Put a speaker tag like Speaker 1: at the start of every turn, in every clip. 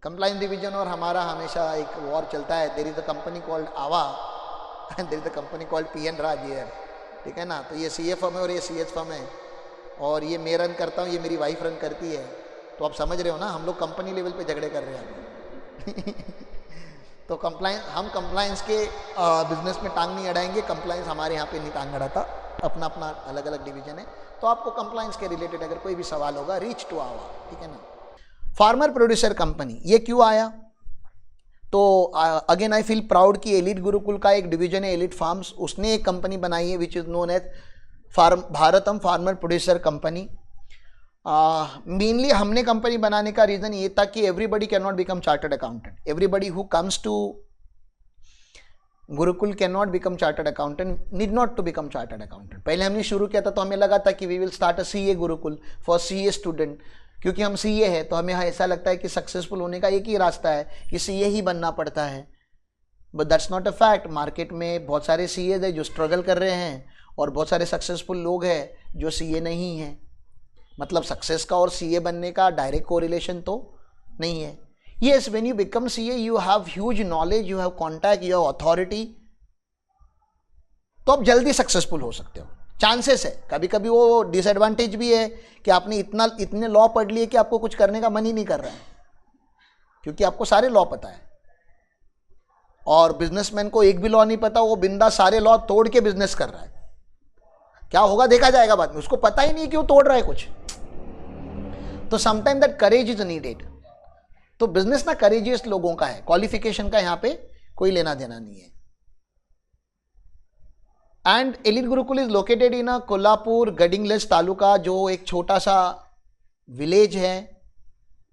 Speaker 1: Compliance division और हमारा हमेशा एक वॉर चलता है। There is a company called Aava and there is a company called PN Raj here, ठीक है ना। तो ये CA फर्म है और ये CS फर्म है, और ये मैं रन करता हूँ, ये मेरी वाइफ रन करती है। तो आप समझ रहे हो ना, हम लोग कंपनी लेवल पे झगड़े कर रहे हैं। तो हम कंप्लायंस के बिजनेस में टांग नहीं अड़ाएंगे। कंप्लायंस हमारे यहाँ पे नहीं टांग अड़ाता, अपना अपना अलग अलग डिवीजन है। तो आपको कंप्लायंस के रिलेटेड अगर कोई भी सवाल होगा, रीच टू आवा, ठीक है ना। फार्मर प्रोड्यूसर कंपनी ये क्यों आया? तो अगेन आई फील प्राउड कि एलिट गुरुकुल का एक डिवीजन है एलिट फार्म्स, उसने एक कंपनी बनाई है which is known as Bharatam farmer producer company. Mainly हमने कंपनी बनाने का रीजन ये था कि everybody can not become chartered accountant, everybody who comes to Gurukul can not become chartered accountant, need not to become chartered accountant. पहले हमने शुरू किया था तो हमें लगा था कि we will start a CA Gurukul for CA student, क्योंकि हम CA है तो हमें ऐसा लगता है कि सक्सेसफुल होने का एक ही रास्ता है कि CA ही बनना पड़ता है। But that's not a fact. Market में बहुत सारे CAs है जो स्ट्रगल कर रहे हैं, और बहुत सारे सक्सेसफुल लोग हैं जो CA नहीं हैं। मतलब सक्सेस का और CA बनने का डायरेक्ट कोरिलेशन तो नहीं है। Yes, when you become CA you have huge knowledge, you have contact, you have authority, तो आप जल्दी सक्सेसफुल हो सकते हो, चांसेस है। कभी कभी वो डिसएडवांटेज भी है कि आपने इतने लॉ पढ़ लिए कि आपको कुछ करने का मन ही नहीं कर रहा है, क्योंकि आपको सारे लॉ पता है। और बिजनेसमैन को एक भी लॉ नहीं पता, वो बिंदा सारे लॉ तोड़ के बिजनेस कर रहा है। क्या होगा देखा जाएगा बाद में, उसको पता ही नहीं कि वो तोड़ रहा है कुछ। तो sometime that courage is needed. तो बिजनेस ना करेजियस लोगों का है, क्वालिफिकेशन का यहां पे कोई लेना देना नहीं है। And elite Gurukul is located in a Kolhapur Gadhinglaj taluka, जो एक छोटा सा विलेज है,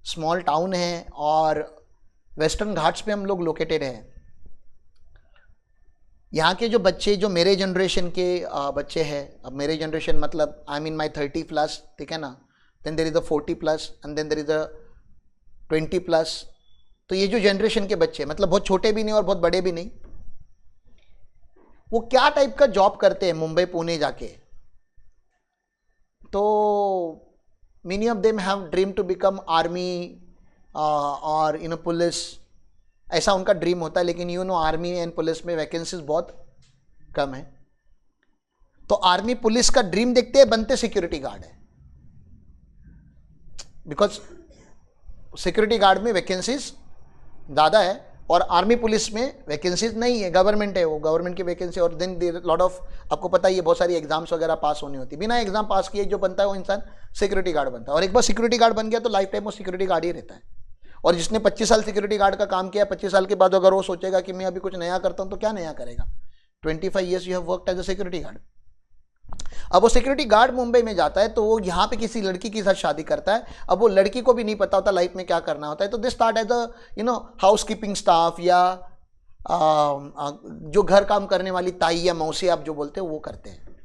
Speaker 1: स्मॉल टाउन है, और वेस्टर्न घाट्स पे हम लोग लोकेटेड हैं। यहाँ के जो बच्चे, जो मेरे जनरेशन के बच्चे हैं, अब मेरे जनरेशन मतलब आई मीन माई 30+, ठीक है ना, then there is a 40+, and then there is a 20+। तो ये जो जनरेशन के बच्चे, मतलब बहुत छोटे भी नहीं और बहुत बड़े भी नहीं, वो क्या टाइप का जॉब करते हैं मुंबई पुणे जाके। तो many of them have dream to become army और पुलिस, ऐसा उनका ड्रीम होता है। लेकिन आर्मी एंड पुलिस में वैकेंसीज बहुत कम है। तो आर्मी पुलिस का ड्रीम देखते हैं, बनते सिक्योरिटी गार्ड है, बिकॉज सिक्योरिटी गार्ड में वैकेंसीज ज़्यादा है और आर्मी पुलिस में वैकेंसीज नहीं है, गवर्नमेंट है, वो गवर्नमेंट की वैकेंसी। और देन लॉट ऑफ, आपको पता ही है, बहुत सारी एग्जाम्स वगैरह पास होनी होती है। बिना एग्जाम पास किए जो बनता है वो इंसान सिक्योरिटी गार्ड बनता है, और एक बार सिक्योरिटी गार्ड बन गया तो लाइफ टाइम वो सिक्योरिटी गार्ड ही रहता है। और जिसने 25 साल सिक्योरिटी गार्ड का काम किया, 25 साल के बाद अगर वो सोचेगा कि मैं अभी कुछ नया करता हूं, तो क्या नया करेगा? 25 years you have worked as a security guard. अब वो सिक्योरिटी गार्ड मुंबई में जाता है तो वो यहाँ पे किसी लड़की के साथ शादी करता है। अब वो लड़की को भी नहीं पता होता लाइफ में क्या करना होता है, तो they start as a housekeeping staff, या जो घर काम करने वाली ताई या मौसी आप जो बोलते हो वो करते हैं।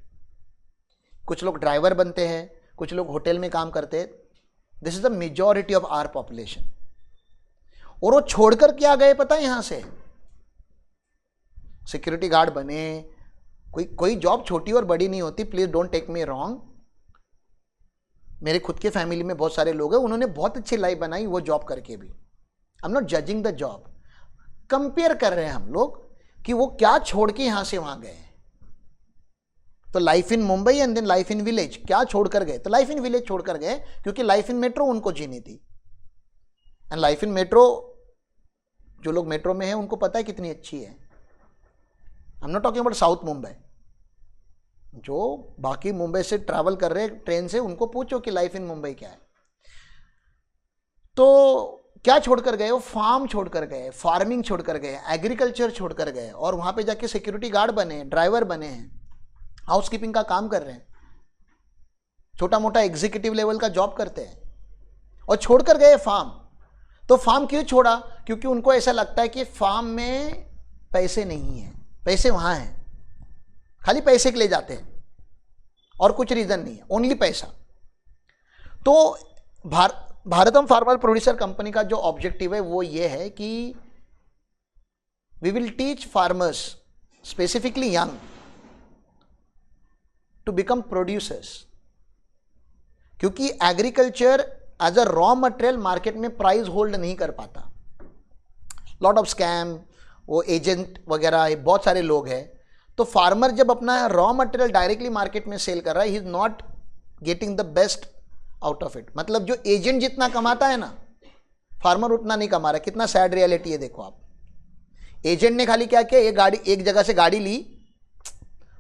Speaker 1: कुछ लोग ड्राइवर बनते हैं, कुछ लोग होटल में काम करते हैं। This is the majority of our population. और वो छोड़कर क्या गए पता है? यहां से सिक्योरिटी गार्ड बने। कोई जॉब छोटी और बड़ी नहीं होती, please don't take me wrong. मेरे खुद के फैमिली में बहुत सारे लोग हैं, उन्होंने बहुत अच्छी लाइफ बनाई वो जॉब करके भी। I am not judging the job, compare कर रहे हैं हम लोग कि वो क्या छोड़ के यहां से वहां गए। तो life in Mumbai and then life in village, क्या छोड़कर गए? तो लाइफ इन विलेज छोड़कर गए क्योंकि लाइफ इन मेट्रो उनको जीनी थी। एंड लाइफ इन मेट्रो, जो लोग मेट्रो में हैं उनको पता है कितनी अच्छी है। I am not talking about south Mumbai. जो बाकी मुंबई से ट्रैवल कर रहे हैं ट्रेन से, उनको पूछो कि लाइफ इन मुंबई क्या है। तो क्या छोड़कर गए? वो फार्म छोड़कर गए, फार्मिंग छोड़कर गए, एग्रीकल्चर छोड़कर गए, और वहां पे जाके सिक्योरिटी गार्ड बने, ड्राइवर बने हैं, हाउसकीपिंग का काम कर रहे हैं, छोटा मोटा एग्जीक्यूटिव लेवल का जॉब करते हैं, और छोड़कर गए फार्म। तो फार्म क्यों छोड़ा? क्योंकि उनको ऐसा लगता है कि फार्म में पैसे नहीं है। पैसे वहां हैं, खाली पैसे के लिए जाते हैं और कुछ रीजन नहीं है, ओनली पैसा। तो भारतम फार्मर प्रोड्यूसर कंपनी का जो ऑब्जेक्टिव है वो ये है कि we will teach farmers, specifically young, to become producers. क्योंकि agriculture as a raw material market में प्राइस होल्ड नहीं कर पाता। लॉट ऑफ स्कैम, वो एजेंट वगैरह, ये बहुत सारे लोग हैं। तो फार्मर जब अपना रॉ मटेरियल डायरेक्टली मार्केट में सेल कर रहा है, he is not getting the best out of it. मतलब जो एजेंट जितना कमाता है ना, फार्मर उतना नहीं कमा रहा। कितना सैड रियलिटी है देखो आप। एजेंट ने खाली क्या किया, एक जगह से गाड़ी ली,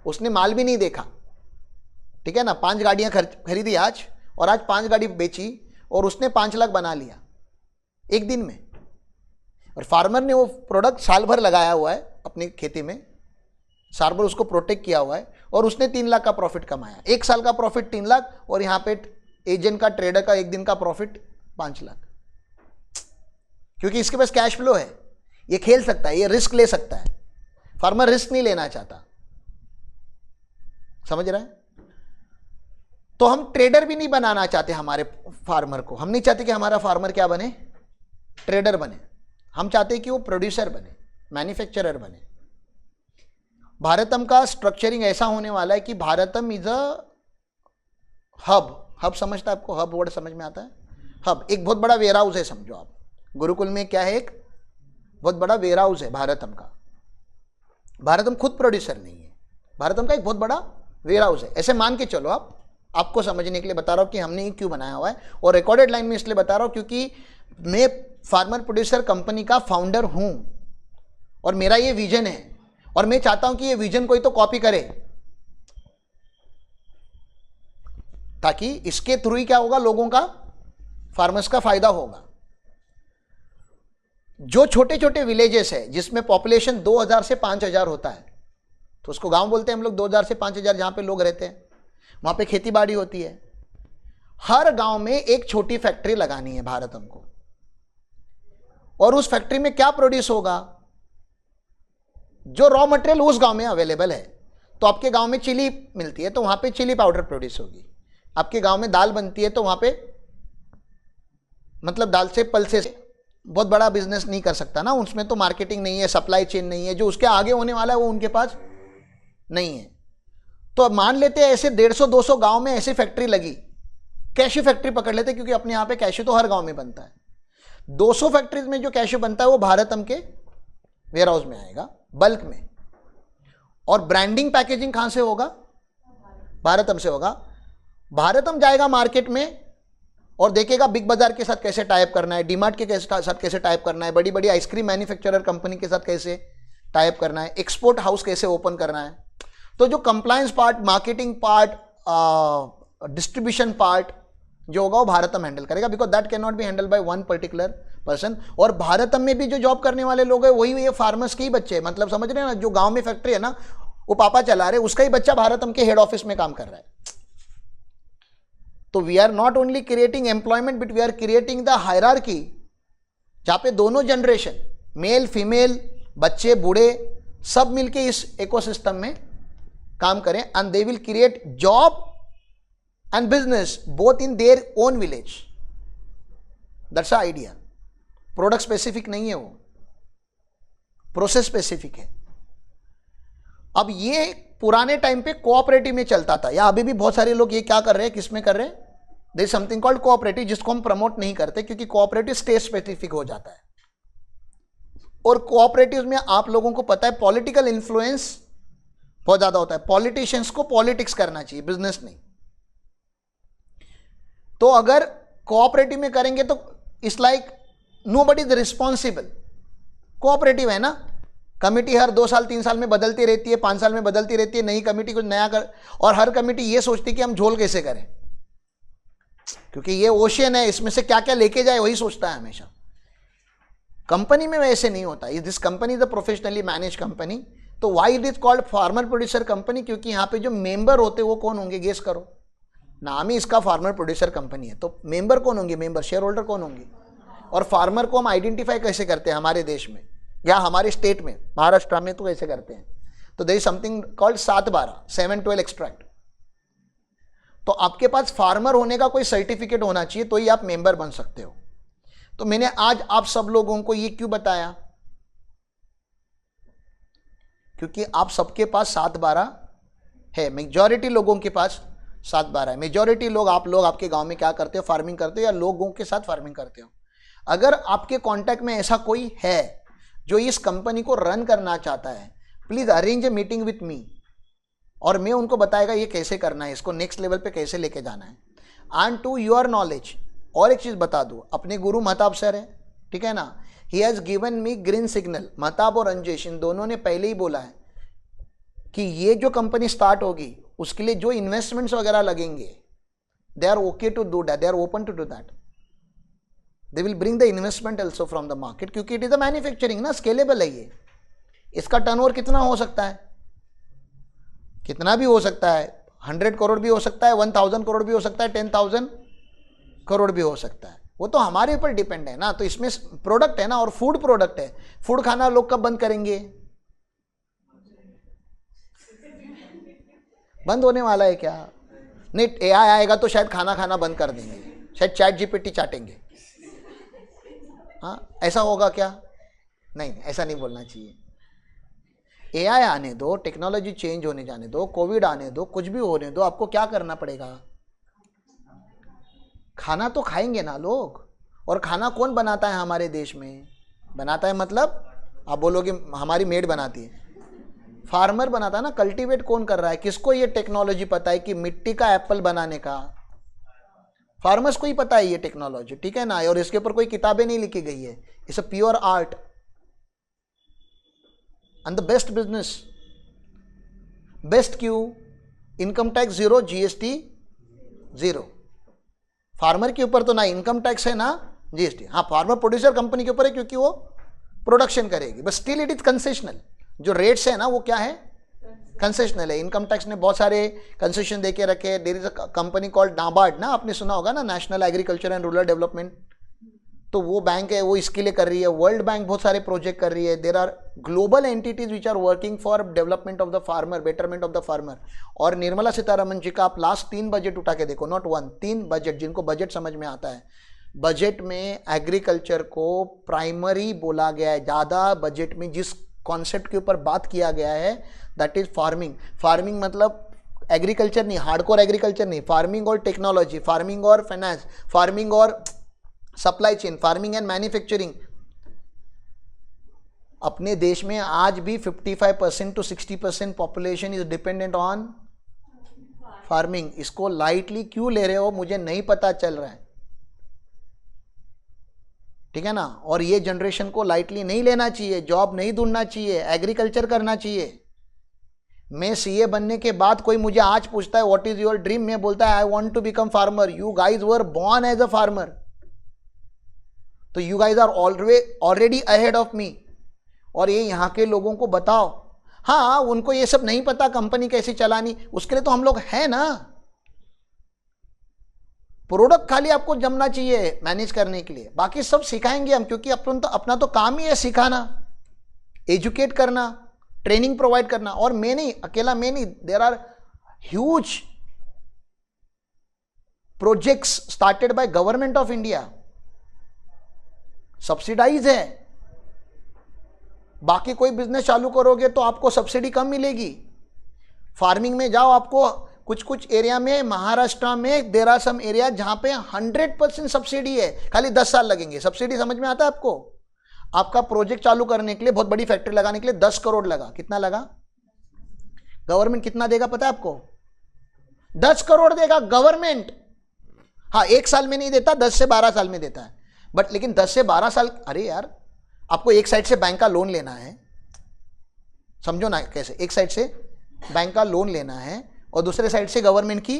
Speaker 1: उसने माल भी नहीं देखा, ठीक है ना, 5 गाड़ियां खरीदी आज, और आज 5 गाड़ी बेची, और उसने 5 लाख बना लिया एक दिन में। और फार्मर ने वो प्रोडक्ट साल भर लगाया हुआ है अपनी खेती में, साल भर उसको प्रोटेक्ट किया हुआ है, और उसने 3 लाख का प्रॉफिट कमाया। 1 साल का प्रॉफिट 3 लाख, और यहाँ पे एजेंट का, ट्रेडर का एक दिन का प्रॉफिट 5 लाख। क्योंकि इसके पास कैश फ्लो है, ये खेल सकता है, ये रिस्क ले सकता है। फार्मर रिस्क नहीं लेना चाहता, समझ रहा है। तो हम ट्रेडर भी नहीं बनाना चाहते हमारे फार्मर को। हम नहीं चाहते कि हमारा फार्मर क्या बने, ट्रेडर बने। हम चाहते हैं कि वो प्रोड्यूसर बने, मैन्युफैक्चरर बने। भारतम का स्ट्रक्चरिंग ऐसा होने वाला है कि भारतम इज अ हब समझता है आपको, हब वर्ड समझ में आता है। हब एक बहुत बड़ा वेयर हाउस है, समझो आप। गुरुकुल में क्या है, एक बहुत बड़ा वेयर हाउस है भारतम का। भारतम खुद प्रोड्यूसर नहीं है, भारतम का एक बहुत बड़ा वेयर हाउस है। ऐसे मान के चलो आप, आपको समझने के लिए बता रहा हूं कि हमने ये क्यों बनाया हुआ है, और रिकॉर्डेड लाइन में इसलिए बता रहा हूं क्योंकि मैं फार्मर प्रोड्यूसर कंपनी का फाउंडर हूं, और मेरा ये विजन है, और मैं चाहता हूं कि ये विजन कोई तो कॉपी करे, ताकि इसके थ्रू ही क्या होगा, लोगों का, फार्मर्स का फायदा होगा। जो छोटे छोटे विलेजेस है जिसमें पॉपुलेशन 2000 से 5000 होता है, तो उसको गांव बोलते हैं हम लोग। 2000 से 5000 जहां पे लोग रहते हैं, वहां पे खेती बाड़ी होती है। हर गांव में एक छोटी फैक्ट्री लगानी है भारतम को, और उस फैक्ट्री में क्या प्रोड्यूस होगा, जो रॉ मटेरियल उस गांव में अवेलेबल है। तो आपके गांव में चिली मिलती है, तो वहां पे चिली पाउडर प्रोड्यूस होगी। आपके गांव में दाल बनती है, तो वहां पे, मतलब दाल से पल्सेस, बहुत बड़ा बिजनेस नहीं कर सकता ना, उसमें तो मार्केटिंग नहीं है, सप्लाई चेन नहीं है, जो उसके आगे होने वाला है वो उनके पास नहीं है। तो अब मान लेते हैं ऐसे 150-200 गांव में ऐसी फैक्ट्री लगी, कैश्यू फैक्ट्री पकड़ लेते, क्योंकि अपने यहाँ पे कैश्यू तो हर गांव में बनता है। 200 फैक्ट्रीज में जो कैश्यू बनता है वो भारतम के वेयर हाउस में आएगा बल्क में, और ब्रांडिंग पैकेजिंग कहां से होगा, भारतम से होगा। भारतम जाएगा मार्केट में और देखेगा बिग बाजार के साथ कैसे टाइप करना है, डीमार्ट के साथ कैसे टाइप करना है, बड़ी बड़ी आइसक्रीम मैन्युफैक्चरर कंपनी के साथ कैसे टाइप करना है, एक्सपोर्ट हाउस कैसे ओपन करना है। तो जो compliance part, marketing part, distribution part जो होगा वो भारतम हैंडल करेगा, because that can not be handle by one particular person. और भारतम में भी जो जॉब करने वाले लोग हैं वही ये फार्मर्स के ही बच्चे हैं। मतलब समझ रहे हैं ना, जो गांव में फैक्ट्री है ना, वो पापा चला रहे, उसका ही बच्चा भारतम के हेड ऑफिस में काम कर रहा है। तो we are not only creating employment, but we are creating the hierarchy, जहां पे दोनों जनरेशन, मेल फीमेल, बच्चे बूढ़े, सब मिलके इस इकोसिस्टम में काम करें, and they will create job and business both in their own village. That's the idea. Product specific नहीं है, वो प्रोसेस स्पेसिफिक है। अब ये पुराने टाइम पे कोऑपरेटिव में चलता था, या अभी भी बहुत सारे लोग ये क्या कर रहे हैं, किस में कर रहे हैं, there is something called cooperative, जिसको हम प्रमोट नहीं करते क्योंकि कोऑपरेटिव स्टेट स्पेसिफिक हो जाता है। और कोऑपरेटिव में आप लोगों को पता है पॉलिटिकल इन्फ्लुएंस बहुत ज्यादा होता है। पॉलिटिशियंस को पॉलिटिक्स करना चाहिए, बिजनेस नहीं। तो अगर कोऑपरेटिव में करेंगे तो it's like nobody is responsible. Cooperative है ना, कमिटी हर 2 साल 3 साल में बदलती रहती है, 5 साल में बदलती रहती है, नई कमिटी कुछ नया कर, और हर कमिटी ये सोचती है कि हम झोल कैसे करें, क्योंकि ये ओशियन है, इसमें से क्या क्या लेके जाए वही सोचता है हमेशा। कंपनी में वैसे नहीं होता। This company is a professionally manage company. तो why it is called farmer producer company, क्योंकि यहाँ पे जो मेंबर होते वो कौन होंगे, गेस करो। नाम ही इसका फार्मर प्रोड्यूसर कंपनी है, तो मेंबर कौन होंगे, मेंबर शेयर होल्डर कौन होंगे। और फार्मर को हम आइडेंटिफाई कैसे करते हैं हमारे देश में या हमारे स्टेट में, महाराष्ट्र में तो कैसे करते हैं, तो there is something called 7/12 7/12 extract. तो आपके पास फार्मर होने का कोई सर्टिफिकेट होना चाहिए, तो ही आप मेंबर बन सकते हो। तो मैंने आज आप सब लोगों को ये क्यों बताया, क्योंकि आप सबके पास 7/12 है, मेजॉरिटी लोगों के पास 7/12 है। मेजॉरिटी लोग, आप लोग आपके गांव में क्या करते हो, फार्मिंग करते हो या लोगों के साथ फार्मिंग करते हो। अगर आपके कांटेक्ट में ऐसा कोई है जो इस कंपनी को रन करना चाहता है, please arrange a meeting with me, और मैं उनको बताएगा ये कैसे करना है, इसको नेक्स्ट लेवल पे कैसे लेके जाना है। एंड टू योर नॉलेज और एक चीज बता दूं, अपने गुरु महताब सर है, ठीक है ना, he has given me green signal. Mahtab और अंजेश इन दोनों ने पहले ही बोला है कि ये जो कंपनी स्टार्ट होगी उसके लिए जो इन्वेस्टमेंट्स वगैरह लगेंगे, they are okay to do that, they are open to do that, they will bring the investment also from the market, क्योंकि इट इज अ मैन्युफैक्चरिंग ना, स्केलेबल है ये। इसका टर्नओवर कितना हो सकता है, कितना भी हो सकता है, 100 करोड़ भी हो सकता है, 1000 करोड़ भी हो सकता है, 10,000 करोड़ भी हो सकता है, वो तो हमारे ऊपर डिपेंड है ना। तो इसमें प्रोडक्ट है ना, और फूड प्रोडक्ट है, फूड खाना लोग कब बंद करेंगे, बंद होने वाला है क्या? नहीं, एआई आएगा तो शायद खाना खाना बंद कर देंगे, शायद चैट जीपीटी चाटेंगे, हाँ ऐसा होगा क्या? नहीं, ऐसा नहीं बोलना चाहिए। एआई आने दो, टेक्नोलॉजी चेंज होने जाने दो, कोविड आने दो, कुछ भी होने दो, आपको क्या करना पड़ेगा? खाना तो खाएंगे ना लोग। और खाना कौन बनाता है हमारे देश में? बनाता है मतलब आप बोलोगे हमारी मेड बनाती है, फार्मर बनाता है ना। कल्टीवेट कौन कर रहा है? किसको ये टेक्नोलॉजी पता है कि मिट्टी का एप्पल बनाने का? फार्मर्स को ही पता है ये टेक्नोलॉजी, ठीक है ना। और इसके ऊपर कोई किताबें नहीं लिखी गई है, it's a pure art and the best business. Best क्यों? Income tax zero, GST zero. Farmer के ऊपर तो ना इनकम टैक्स है ना जीएसटी। हाँ, फार्मर प्रोड्यूसर कंपनी के ऊपर है क्योंकि वो प्रोडक्शन करेगी, but still it is concessional. जो रेट्स है ना वो क्या है? कंसेशनल है। इनकम टैक्स ने बहुत सारे कंसेशन देके रखे। There is a company called NABARD ना, आपने सुना होगा ना, national agriculture and rural development. तो वो बैंक है, वो इसके लिए कर रही है। वर्ल्ड बैंक बहुत सारे प्रोजेक्ट कर रही है। There are global entities which are working for development of the farmer, betterment of the farmer. और निर्मला सीतारमन जी का आप लास्ट 3 बजट उठा के देखो, नॉट 1, 3 बजट, जिनको बजट समझ में आता है, बजट में एग्रीकल्चर को प्राइमरी बोला गया है। ज़्यादा बजट में जिस कॉन्सेप्ट के ऊपर बात किया गया है दैट इज फार्मिंग। फार्मिंग मतलब एग्रीकल्चर नहीं, हार्डकोर एग्रीकल्चर नहीं, फार्मिंग और टेक्नोलॉजी, फार्मिंग और फाइनेंस, फार्मिंग और supply chain, farming and manufacturing. अपने देश में आज भी 55% to 60% population is dependent on farming. इसको लाइटली क्यों ले रहे हो मुझे नहीं पता चल रहा है, ठीक है ना। और ये जनरेशन को लाइटली नहीं लेना चाहिए, जॉब नहीं ढूंढना चाहिए, एग्रीकल्चर करना चाहिए। मैं सीए बनने के बाद कोई मुझे आज पूछता है व्हाट इज योर ड्रीम, मैं बोलता है I want to become farmer. You guys were born as a farmer, तो you guys are already ahead of me. और ये यहाँ के लोगों को बताओ, हाँ उनको ये सब नहीं पता कंपनी कैसे चलानी, उसके लिए तो हम लोग हैं ना। प्रोडक्ट खाली आपको जमना चाहिए मैनेज करने के लिए, बाकी सब सिखाएंगे हम, क्योंकि अपना तो काम ही है सिखाना, एजुकेट करना, ट्रेनिंग प्रोवाइड करना। और मैं नहीं, अकेला मैं नहीं, there are huge projects started by government of India, subsidize है। बाकी कोई बिजनेस चालू करोगे तो आपको सब्सिडी कम मिलेगी। फार्मिंग में जाओ, आपको कुछ कुछ एरिया में, महाराष्ट्र में देयर आर सम एरिया जहां पे 100% सब्सिडी है, खाली 10 साल लगेंगे। सब्सिडी समझ में आता है आपको? आपका प्रोजेक्ट चालू करने के लिए, बहुत बड़ी फैक्ट्री लगाने के लिए 10 करोड़ लगा। कितना लगा? गवर्नमेंट कितना देगा पता है आपको? 10 करोड़ देगा गवर्नमेंट। हाँ, 1 साल में नहीं देता, 10 से 12 साल में देता है। बट लेकिन 10 से 12 साल, अरे यार आपको एक साइड से बैंक का लोन लेना है, समझो ना कैसे, एक साइड से बैंक का लोन लेना है और दूसरे साइड से गवर्नमेंट की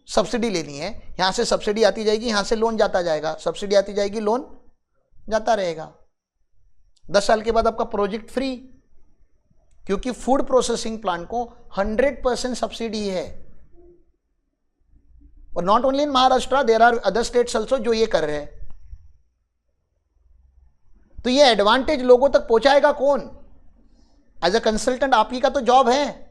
Speaker 1: सब्सिडी लेनी है। यहां से सब्सिडी आती जाएगी, यहां से लोन जाता जाएगा, सब्सिडी आती जाएगी, लोन जाता रहेगा। 10 साल के बाद आपका प्रोजेक्ट फ्री, क्योंकि फूड प्रोसेसिंग प्लांट को 100% सब्सिडी है। और not only in Maharashtra, there are other states also जो ये कर रहे हैं। तो ये एडवांटेज लोगों तक पहुंचाएगा कौन? एज अ कंसल्टेंट आप ही का तो जॉब है,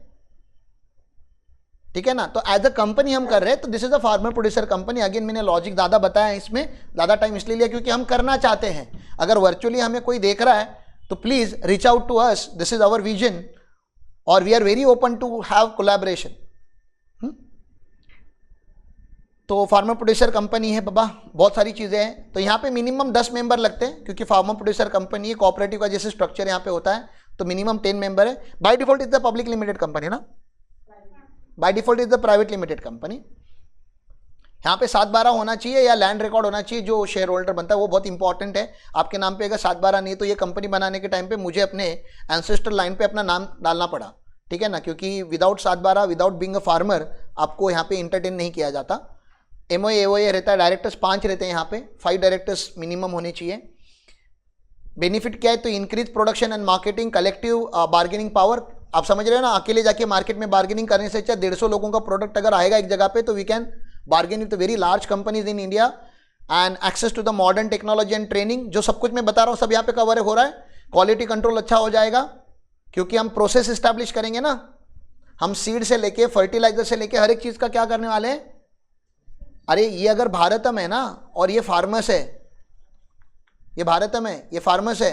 Speaker 1: ठीक है ना। तो एज अ कंपनी हम कर रहे हैं, तो this is a farmer producer company. Again मैंने लॉजिक ज्यादा बताया, इसमें ज्यादा टाइम इसलिए लिया क्योंकि हम करना चाहते हैं। अगर वर्चुअली हमें कोई देख रहा है तो please reach out to us, this is our vision और we are very open to have collaboration. तो फार्मर प्रोड्यूसर कंपनी है बाबा, बहुत सारी चीज़ें हैं। तो यहाँ पे मिनिमम 10 मेंबर लगते हैं, क्योंकि फार्मर प्रोड्यूसर कंपनी है, कोऑपरेटिव का जैसे स्ट्रक्चर यहाँ पे होता है, तो मिनिमम 10 मेंबर है। By default is the public limited company ना, by default is the private limited company. यहाँ पे 7/12 होना चाहिए या लैंड रिकॉर्ड होना चाहिए, जो शेयर होल्डर बनता है वो बहुत इंपॉर्टेंट है आपके नाम पे। अगर 7/12 नहीं तो ये कंपनी बनाने के टाइम पे मुझे अपने एंसेस्टर लाइन पे अपना नाम डालना पड़ा, ठीक है ना, क्योंकि without 7/12 without being a farmer आपको यहाँ पे इंटरटेन नहीं किया जाता। एमओए एओए रहता है, डायरेक्टर्स 5 रहते हैं यहाँ पे, 5 डायरेक्टर्स मिनिमम होने चाहिए। बेनिफिट क्या है, तो increase production and marketing, collective bargaining power. आप समझ रहे हो ना, अकेले जाके मार्केट में बार्गेनिंग करने से अच्छा 150 लोगों का प्रोडक्ट अगर आएगा एक जगह पे तो we can bargain with very large companies in India. And access to the modern technology and training, जो सब कुछ मैं बता रहा हूँ सब यहाँ पे कवर हो रहा है। क्वालिटी कंट्रोल अच्छा हो जाएगा, क्योंकि हम प्रोसेस इस्टेब्लिश करेंगे ना, हम सीड से लेके फर्टिलाइजर से लेके हर एक चीज़ का क्या करने वाले हैं। अरे ये अगर भारतम है ना, और ये फार्मर्स है, ये भारतम है, ये फार्मर्स है,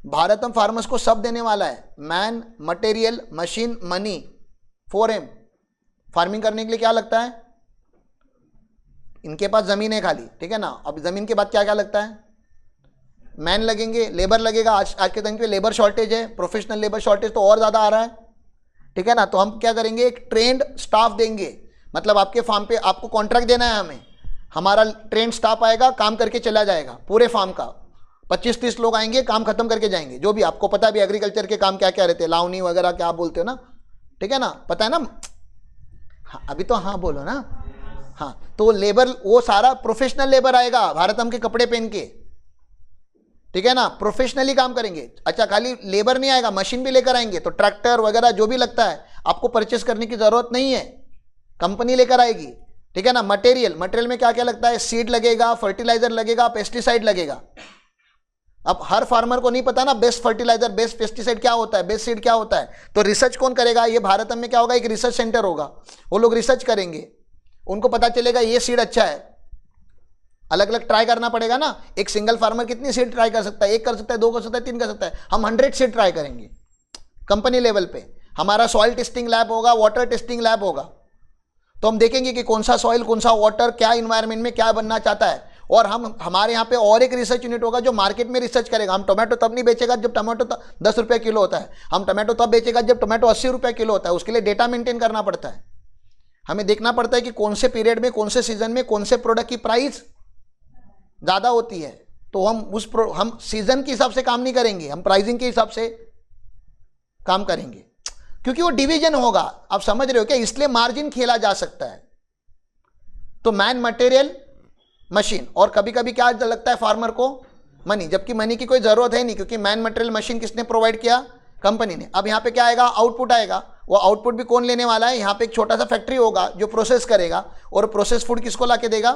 Speaker 1: भारतम फार्मर्स को सब देने वाला है, man, material, machine, money, 4M। Farming करने के लिए क्या लगता है, इनके पास ज़मीन है खाली, ठीक है ना। अब ज़मीन के बाद क्या क्या लगता है, मैन लगेंगे, लेबर लगेगा। आज के दिन पे लेबर शॉर्टेज है, प्रोफेशनल लेबर शॉर्टेज तो और ज़्यादा आ रहा है, ठीक है ना। तो हम क्या करेंगे, एक ट्रेंड स्टाफ देंगे, मतलब आपके फार्म पे आपको कॉन्ट्रैक्ट देना है हमें, हमारा ट्रेंड स्टाफ आएगा, काम करके चला जाएगा पूरे फार्म का। 25-30 लोग आएंगे, काम खत्म करके जाएंगे। जो भी आपको पता है भी एग्रीकल्चर के काम क्या क्या रहते हैं, लावनी वगैरह क्या आप बोलते हो ना, ठीक है ना, पता है ना। हाँ, अभी तो हाँ बोलो ना। हाँ, तो लेबर वो सारा प्रोफेशनल लेबर आएगा, भारतम के कपड़े पहन के, ठीक है ना, प्रोफेशनली काम करेंगे। अच्छा, खाली लेबर नहीं आएगा, मशीन भी लेकर आएंगे। तो ट्रैक्टर वगैरह जो भी लगता है आपको परचेस करने की जरूरत नहीं है, कंपनी लेकर आएगी, ठीक है ना। मटेरियल में क्या क्या लगता है, सीड लगेगा, फर्टिलाइजर लगेगा, पेस्टिसाइड लगेगा। अब हर फार्मर को नहीं पता ना बेस्ट फर्टिलाइजर, बेस्ट पेस्टिसाइड क्या होता है, बेस्ट सीड क्या होता है। तो रिसर्च कौन करेगा, ये भारत में क्या होगा, एक रिसर्च सेंटर होगा, वो लोग रिसर्च करेंगे, उनको पता चलेगा ये सीड अच्छा है। अलग अलग ट्राई करना पड़ेगा ना, एक सिंगल फार्मर कितनी सीड ट्राई कर सकता है, 1 कर सकता है, 2 कर सकता है, 3 कर सकता है। हम 100 सीड ट्राई करेंगे कंपनी लेवल पे। हमारा सॉइल टेस्टिंग लैब होगा, वाटर टेस्टिंग लैब होगा। तो हम देखेंगे कि कौन सा सॉइल, कौन सा वाटर, क्या इन्वायरमेंट में क्या बनना चाहता है। और हमारे यहाँ पे और एक रिसर्च यूनिट होगा जो मार्केट में रिसर्च करेगा। हम टोमेटो तब नहीं बेचेगा जब टोमेटो 10 रुपये किलो होता है, हम टोमेटो तब बेचेगा जब टोमेटो 80 रुपये किलो होता है। उसके लिए डेटा मेंटेन करना पड़ता है, हमें देखना पड़ता है कि कौन से पीरियड में, कौन से सीजन में, कौन से प्रोडक्ट की प्राइस ज़्यादा होती है। तो हम सीजन के हिसाब से काम नहीं करेंगे, हम प्राइसिंग के हिसाब से काम करेंगे, क्योंकि वो डिवीजन होगा। आप समझ रहे हो क्या, इसलिए मार्जिन खेला जा सकता है। तो मैन, मटेरियल, मशीन, और कभी कभी क्या लगता है फार्मर को, मनी, जबकि मनी की कोई जरूरत है नहीं, क्योंकि मैन, मटेरियल, मशीन किसने प्रोवाइड किया, कंपनी ने। अब यहाँ पे क्या आएगा, आउटपुट आएगा। वो आउटपुट भी कौन लेने वाला है, यहाँ पे एक छोटा सा फैक्ट्री होगा जो प्रोसेस करेगा, और प्रोसेस फूड किसको ला के देगा,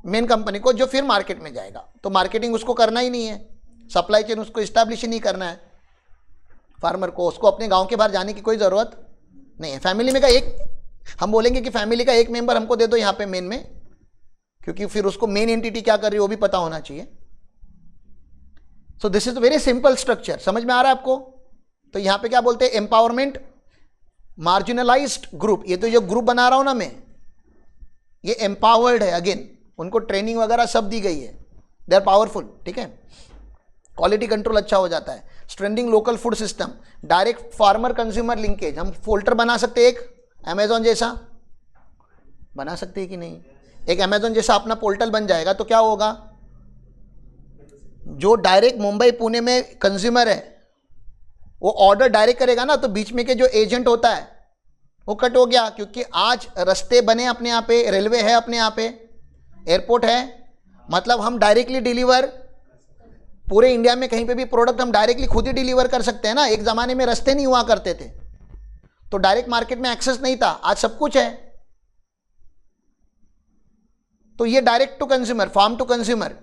Speaker 1: मेन कंपनी को, जो फिर मार्केट में जाएगा। तो मार्केटिंग उसको करना ही नहीं है, सप्लाई चेन उसको इस्टेब्लिश ही नहीं करना है फार्मर को, उसको अपने गांव के बाहर जाने की कोई ज़रूरत नहीं है। फैमिली में का एक, हम बोलेंगे कि फैमिली का एक मेंबर हमको दे दो यहाँ पे मेन में, क्योंकि फिर उसको मेन एंटिटी क्या कर रही है वो भी पता होना चाहिए। So this is very simple structure, समझ में आ रहा है आपको। तो यहाँ पे क्या बोलते हैं, एम्पावरमेंट मार्जिनलाइज्ड ग्रुप। ये तो जो ग्रुप बना रहा हूं ना मैं, ये एम्पावर्ड है, अगेन उनको ट्रेनिंग वगैरह सब दी गई है, दे आर पावरफुल, ठीक है। क्वालिटी कंट्रोल अच्छा हो जाता है। Strengthening local food system, direct farmer consumer linkage. हम फोल्डर बना सकते हैं, एक अमेजोन जैसा बना सकते हैं कि नहीं, एक अमेजोन जैसा अपना पोर्टल बन जाएगा। तो क्या होगा, जो डायरेक्ट मुंबई पुणे में कंज्यूमर है वो ऑर्डर डायरेक्ट करेगा ना, तो बीच में के जो एजेंट होता है वो कट हो गया, क्योंकि आज रास्ते बने अपने यहाँ पे, रेलवे है अपने यहाँ पे, एयरपोर्ट है, मतलब हम डायरेक्टली डिलीवर पूरे इंडिया में कहीं पे भी प्रोडक्ट हम डायरेक्टली खुद ही डिलीवर कर सकते हैं ना। एक ज़माने में रास्ते नहीं हुआ करते थे, तो डायरेक्ट मार्केट में एक्सेस नहीं था, आज सब कुछ है। तो ये direct to consumer, farm to consumer,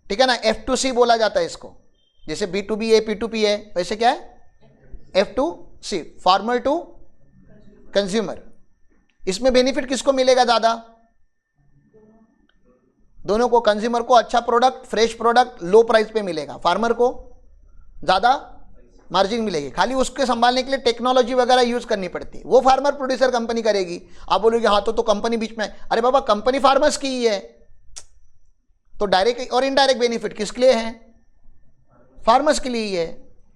Speaker 1: ठीक है ना, F2C बोला जाता है इसको। जैसे B2B है, P2P है, वैसे क्या है, F2C, फार्मर टू कंज्यूमर। इसमें बेनिफिट किसको मिलेगा ज़्यादा, दोनों को। कंज्यूमर को अच्छा प्रोडक्ट, फ्रेश प्रोडक्ट लो प्राइस पे मिलेगा, फार्मर को ज़्यादा मार्जिन मिलेगी, खाली उसके संभालने के लिए टेक्नोलॉजी वगैरह यूज करनी पड़ती है, वो फार्मर प्रोड्यूसर कंपनी करेगी। आप बोलोगे हाँ तो कंपनी बीच में, अरे बाबा कंपनी फार्मर्स की ही है, तो डायरेक्ट और इनडायरेक्ट बेनिफिट किसके लिए है? फार्मर्स के लिए ही है।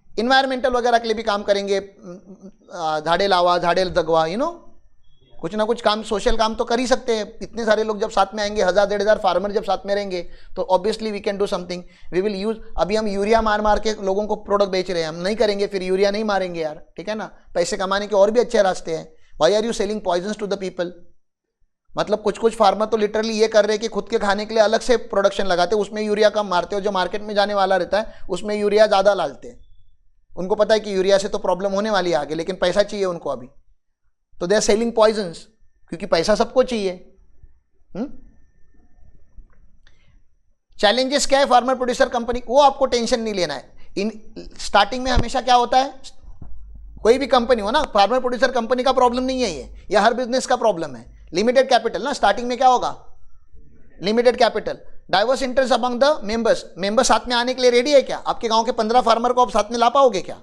Speaker 1: इन्वायरमेंटल वगैरह के लिए भी काम करेंगे, झाड़े लावा, झाड़े जगवा, कुछ ना कुछ काम, सोशल काम तो कर ही सकते हैं। इतने सारे लोग जब साथ में आएंगे, 1000-1500 फार्मर जब साथ में रहेंगे, तो obviously we can do something, we will use. अभी हम यूरिया मार मार के लोगों को प्रोडक्ट बेच रहे हैं, हम नहीं करेंगे, फिर यूरिया नहीं मारेंगे यार, ठीक है ना। पैसे कमाने के और भी अच्छे रास्ते हैं। Why are you selling poisons to the people? मतलब कुछ कुछ फार्मर तो लिटरली ये कर रहे हैं कि खुद के खाने के लिए अलग से प्रोडक्शन लगाते, उसमें यूरिया कम मारते हो, जो मार्केट में जाने वाला रहता है उसमें यूरिया ज़्यादा डालते हैं। उनको पता है कि यूरिया से तो प्रॉब्लम होने वाली है आगे, लेकिन पैसा चाहिए उनको अभी, तो दे आर सेलिंग पॉइजन्स, क्योंकि पैसा सबको चाहिए। चैलेंजेस क्या है फार्मर प्रोड्यूसर कंपनी, वो आपको टेंशन नहीं लेना है। स्टार्टिंग में हमेशा क्या होता है, कोई भी कंपनी हो ना, फार्मर प्रोड्यूसर कंपनी का प्रॉब्लम नहीं है ये, या हर बिजनेस का प्रॉब्लम है। लिमिटेड कैपिटल ना, स्टार्टिंग में क्या होगा, limited capital, diverse interest among the members. Members साथ में आने के लिए रेडी है क्या? आपके गांव के 15 फार्मर को आप साथ में ला पाओगे क्या?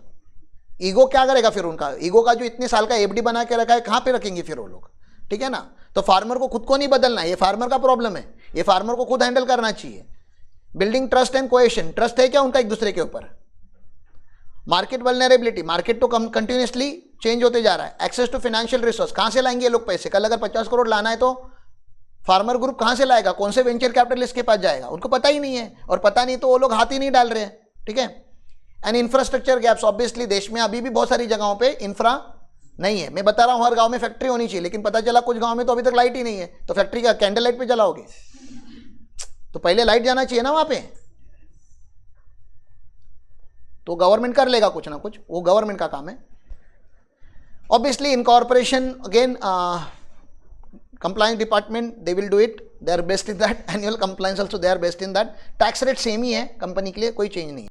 Speaker 1: ईगो क्या करेगा फिर उनका? ईगो का जो इतने साल का एफडी बना के रखा है, कहां पे रखेंगे फिर वो लोग, ठीक है ना। तो फार्मर को खुद को नहीं बदलना है, ये फार्मर का प्रॉब्लम है, ये फार्मर को खुद हैंडल करना चाहिए। Building trust and cohesion, trust है क्या उनका एक दूसरे के ऊपर। मार्केट वल्नरेबिलिटी, मार्केट तो कंटिन्यूसली चेंज होते जा रहा है। एक्सेस टू फाइनेंशियल रिसोर्स, कहां से लाएंगे ये लोग पैसे? कल अगर 50 करोड़ लाना है तो फार्मर ग्रुप कहां से लाएगा? कौन से वेंचर कैपिटलिस्ट के पास जाएगा? उनको पता ही नहीं है, और पता नहीं तो वो लोग हाथ ही नहीं डाल रहे हैं, ठीक है। एंड इंफ्रास्ट्रक्चर गैप्स, ऑब्वियसली देश में अभी भी बहुत सारी जगहों पे इंफ्रा नहीं है। मैं बता रहा हूं हर गांव में फैक्ट्री होनी चाहिए, लेकिन पता चला कुछ गांव में तो अभी तक लाइट ही नहीं है, तो फैक्ट्री का कैंडल लाइट पे जलाओगे? तो पहले लाइट जाना चाहिए ना वहां पे, तो गवर्नमेंट कर लेगा कुछ ना कुछ, वो गवर्नमेंट का काम है। Obviously incorporation again, compliance department they will do it, they are best in that, annual compliance also they are best in that, tax rate same ही है कंपनी के लिए, कोई चेंज नहीं है।